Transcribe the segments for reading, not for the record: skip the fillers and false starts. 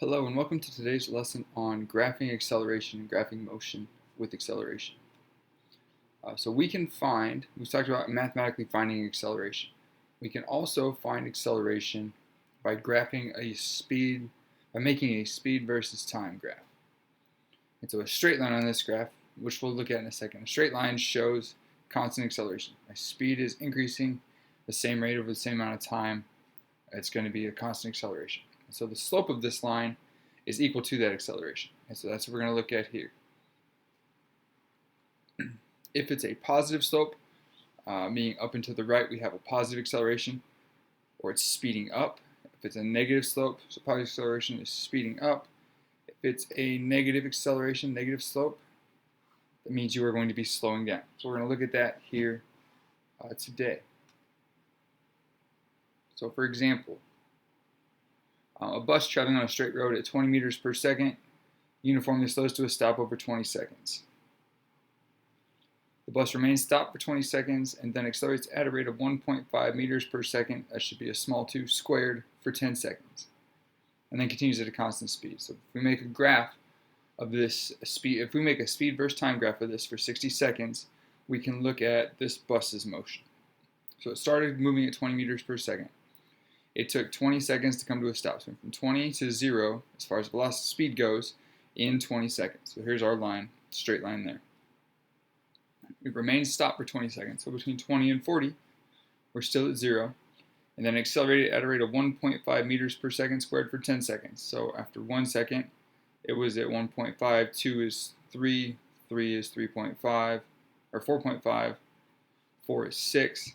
Hello and welcome to today's lesson on graphing acceleration and graphing motion with acceleration. We talked about mathematically finding acceleration. We can also find acceleration by graphing by making a speed versus time graph. And so a straight line on this graph, which we'll look at in a second, a straight line shows constant acceleration. My speed is increasing the same rate over the same amount of time. It's going to be a constant acceleration. So the slope of this line is equal to that acceleration. And so that's what we're going to look at here. If it's a positive slope, meaning up and to the right, we have a positive acceleration, or it's speeding up. If it's a negative slope, so positive acceleration is speeding up. If it's a negative acceleration, negative slope, that means you are going to be slowing down. So we're going to look at that here today. So for example, a bus traveling on a straight road at 20 meters per second uniformly slows to a stop over 20 seconds. The bus remains stopped for 20 seconds and then accelerates at a rate of 1.5 meters per second, that should be a small 2 squared, for 10 seconds. And then continues at a constant speed. So if we make a graph of this speed, if we make a speed versus time graph of this for 60 seconds, we can look at this bus's motion. So it started moving at 20 meters per second. It took 20 seconds to come to a stop. So from 20 to 0, as far as velocity speed goes, in 20 seconds. So here's our line, straight line there. It remained stopped for 20 seconds. So between 20 and 40, we're still at 0. And then accelerated at a rate of 1.5 meters per second squared for 10 seconds. So after 1 second, it was at 1.5, 2 is 3, 3 is 3.5, or 4.5, 4 is 6.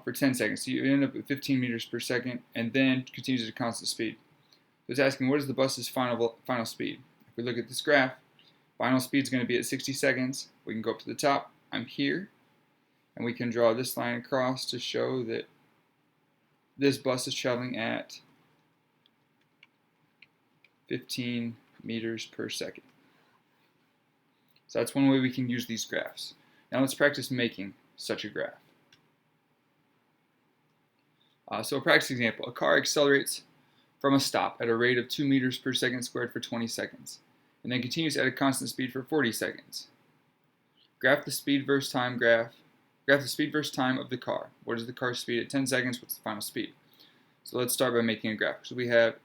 For 10 seconds. So you end up at 15 meters per second and then continues at a constant speed. So it's asking, what is the bus's final speed? If we look at this graph, final speed is going to be at 60 seconds. We can go up to the top. I'm here. And we can draw this line across to show that this bus is traveling at 15 meters per second. So that's one way we can use these graphs. Now let's practice making such a graph. So a practice example, a car accelerates from a stop at a rate of 2 meters per second squared for 20 seconds, and then continues at a constant speed for 40 seconds. Graph the speed versus time of the car. What is the car's speed at 10 seconds? What's the final speed? So let's start by making a graph. So we have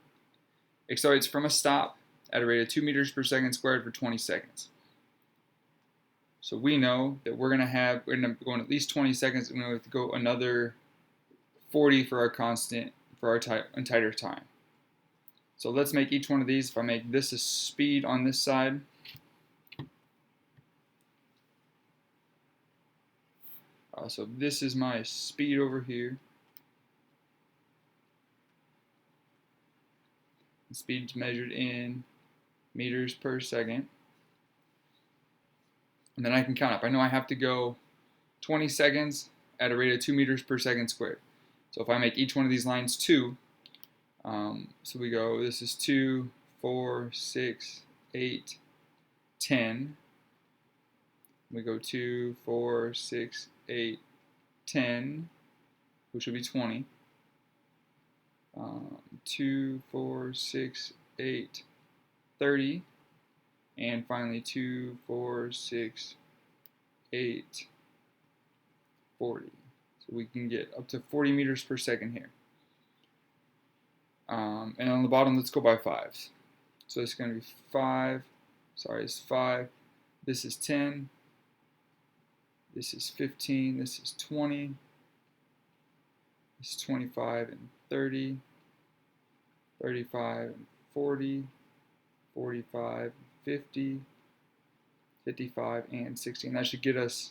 accelerates from a stop at a rate of 2 meters per second squared for 20 seconds. So we know that we're going to go in at least 20 seconds, and we have to go another 40 for our constant for our entire time. So let's make each one of these. If I make this a speed on this side, so this is my speed over here. The speed's measured in meters per second. And then I can count up. I know I have to go 20 seconds at a rate of 2 meters per second squared. So if I make each one of these lines 2, so we go, this is 2, 4, 6, 8, 10. We go 2, 4, 6, 8, 10, which would be 20. 2, 4, 6, 8, 30. And finally 2, 4, 6, 8, 40. We can get up to 40 meters per second here. And on the bottom, let's go by 5s. So it's going to be 5. Sorry, it's 5. This is 10. This is 15. This is 20. This is 25 and 30. 35 and 40. 45 and 50. 55 and 60. And that should get us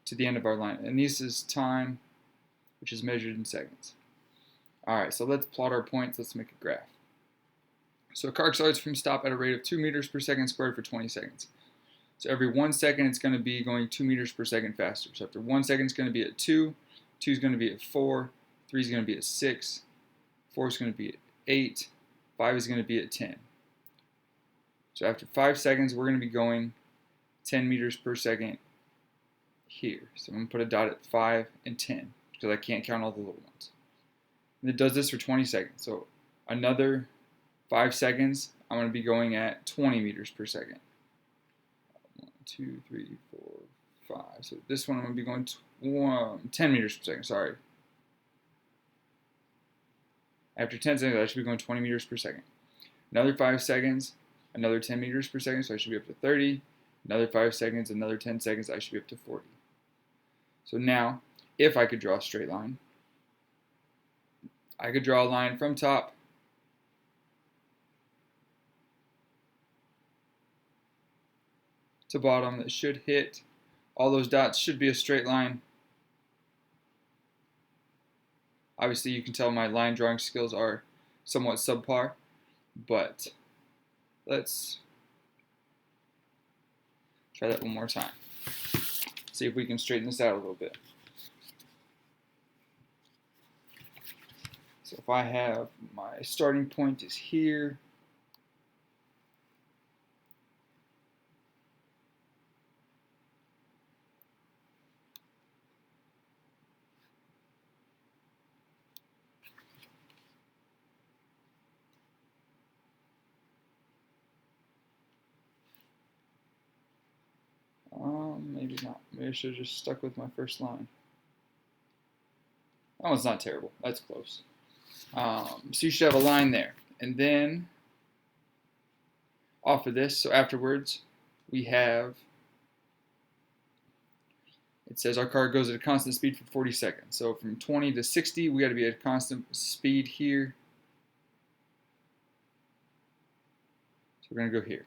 to the end of our line. And this is time, which is measured in seconds. Alright, so let's plot our points. Let's make a graph. So a car accelerates from stop at a rate of 2 meters per second squared for 20 seconds. So every 1 second, it's going to be going 2 meters per second faster. So after 1 second, it's going to be at 2. 2 is going to be at 4. 3 is going to be at 6. 4 is going to be at 8. 5 is going to be at 10. So after 5 seconds, we're going to be going 10 meters per second here. So I'm going to put a dot at 5 and 10 because I can't count all the little ones. And it does this for 20 seconds. So another 5 seconds, I'm going to be going at 20 meters per second. 1, 2, 3, 4, 5. So this one I'm going to be going 10 meters per second, sorry. After 10 seconds, I should be going 20 meters per second. Another 5 seconds, another 10 meters per second, so I should be up to 30. Another 5 seconds, another 10 seconds, I should be up to 40. So now, if I could draw a straight line, I could draw a line from top to bottom that should hit all those dots, should be a straight line. Obviously, you can tell my line drawing skills are somewhat subpar, but let's try that one more time. See if we can straighten this out a little bit. So if I have my starting point is here, maybe not. Maybe I should have just stuck with my first line. That one's not terrible. That's close. So you should have a line there. And then off of this, so afterwards, we have, it says our car goes at a constant speed for 40 seconds. So from 20 to 60, we got to be at a constant speed here. So we're going to go here.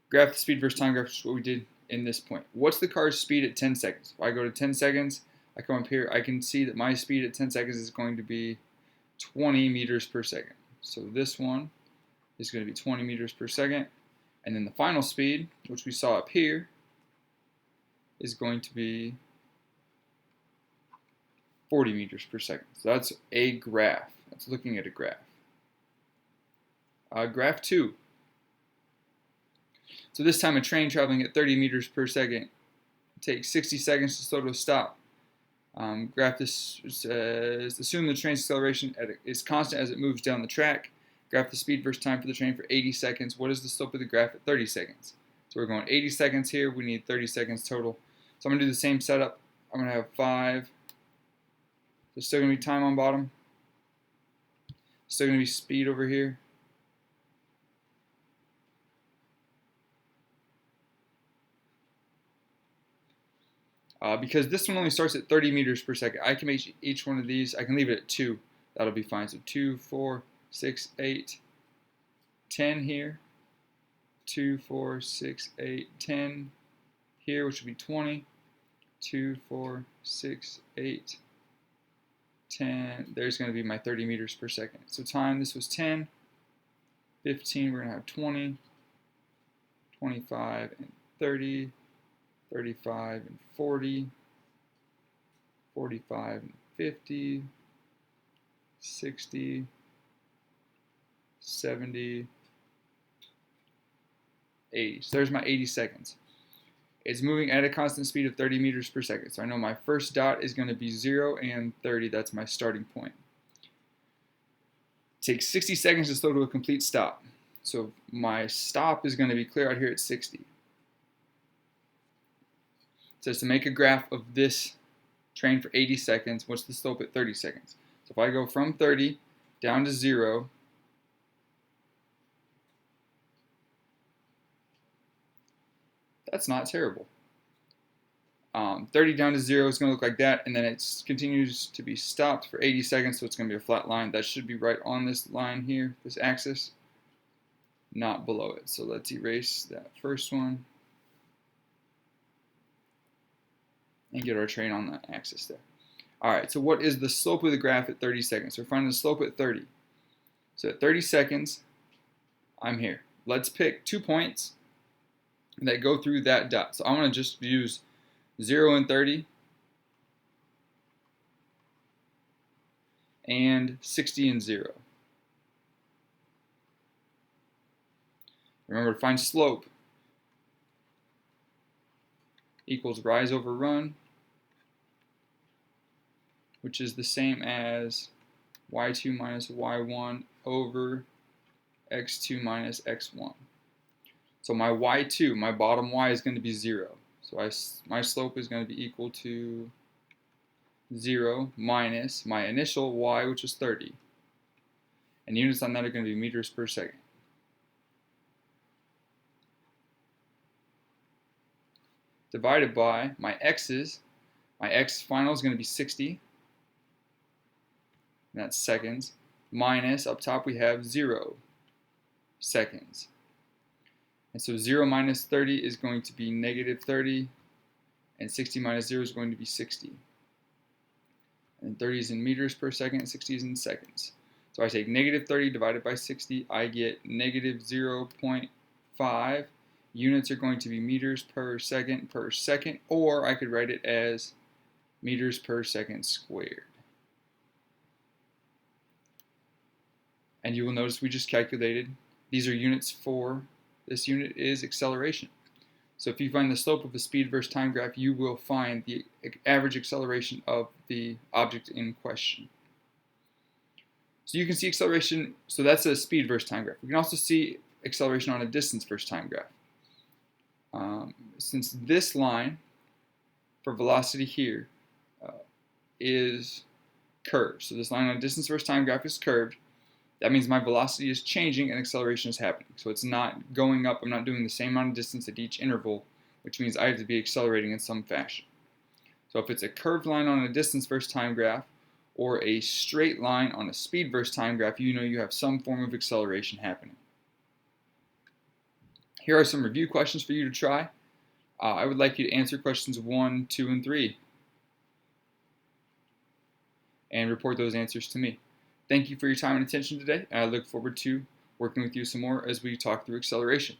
Graph the speed versus time graph is what we did in this point. What's the car's speed at 10 seconds? If I go to 10 seconds, I come up here, I can see that my speed at 10 seconds is going to be 20 meters per second. So this one is going to be 20 meters per second. And then the final speed, which we saw up here, is going to be 40 meters per second. So that's a graph. That's looking at a graph. Graph 2. So this time a train traveling at 30 meters per second takes 60 seconds to slow to a stop. Graph this says, assume the train's acceleration is constant as it moves down the track. Graph the speed versus time for the train for 80 seconds. What is the slope of the graph at 30 seconds? So we're going 80 seconds here. We need 30 seconds total. So I'm going to do the same setup. I'm going to have 5. There's still going to be time on bottom. Still going to be speed over here. Because this one only starts at 30 meters per second, I can make each one of these, I can leave it at 2. That'll be fine. So 2, 4, 6, 8, 10 here. 2, 4, 6, 8, 10 here, which would be 20. 2, 4, 6, 8, 10. There's going to be my 30 meters per second. So time, this was 10. 15, we're going to have 20. 25 and 30. 35 and 40, 45 and 50, 60, 70, 80. So there's my 80 seconds. It's moving at a constant speed of 30 meters per second. So I know my first dot is going to be 0 and 30. That's my starting point. It takes 60 seconds to slow to a complete stop. So my stop is going to be clear out here at 60. Says to make a graph of this train for 80 seconds, what's the slope at 30 seconds? So if I go from 30 down to 0, that's not terrible. 30 down to 0 is going to look like that, and then it continues to be stopped for 80 seconds, so it's going to be a flat line. That should be right on this line here, this axis, not below it. So let's erase that first one and get our train on that axis there. Alright, so what is the slope of the graph at 30 seconds? So we're finding the slope at 30. So at 30 seconds, I'm here. Let's pick 2 points that go through that dot. So I'm going to just use 0 and 30 and 60 and 0. Remember, to find slope equals rise over run, which is the same as y2 minus y1 over x2 minus x1. So my y2, my bottom y, is going to be 0. So my slope is going to be equal to 0 minus my initial y, which is 30. And units on that are going to be meters per second. Divided by my x's. My x final is going to be 60. And that's seconds. Minus, up top we have 0 seconds. And so 0 minus 30 is going to be negative 30. And 60 minus 0 is going to be 60. And 30 is in meters per second, and 60 is in seconds. So I take negative 30 divided by 60, I get negative 0.5. Units are going to be meters per second, or I could write it as meters per second squared. And you will notice we just calculated. These are units for, this unit is acceleration. So if you find the slope of a speed versus time graph, you will find the average acceleration of the object in question. So you can see acceleration, so that's a speed versus time graph. We can also see acceleration on a distance versus time graph. Since this line for velocity here is curved, so this line on distance versus time graph is curved, that means my velocity is changing and acceleration is happening. So it's not going up, I'm not doing the same amount of distance at each interval, which means I have to be accelerating in some fashion. So if it's a curved line on a distance versus time graph, or a straight line on a speed versus time graph, you know you have some form of acceleration happening. Here are some review questions for you to try. I would like you to answer questions 1, 2, and 3 and report those answers to me. Thank you for your time and attention today, and I look forward to working with you some more as we talk through acceleration.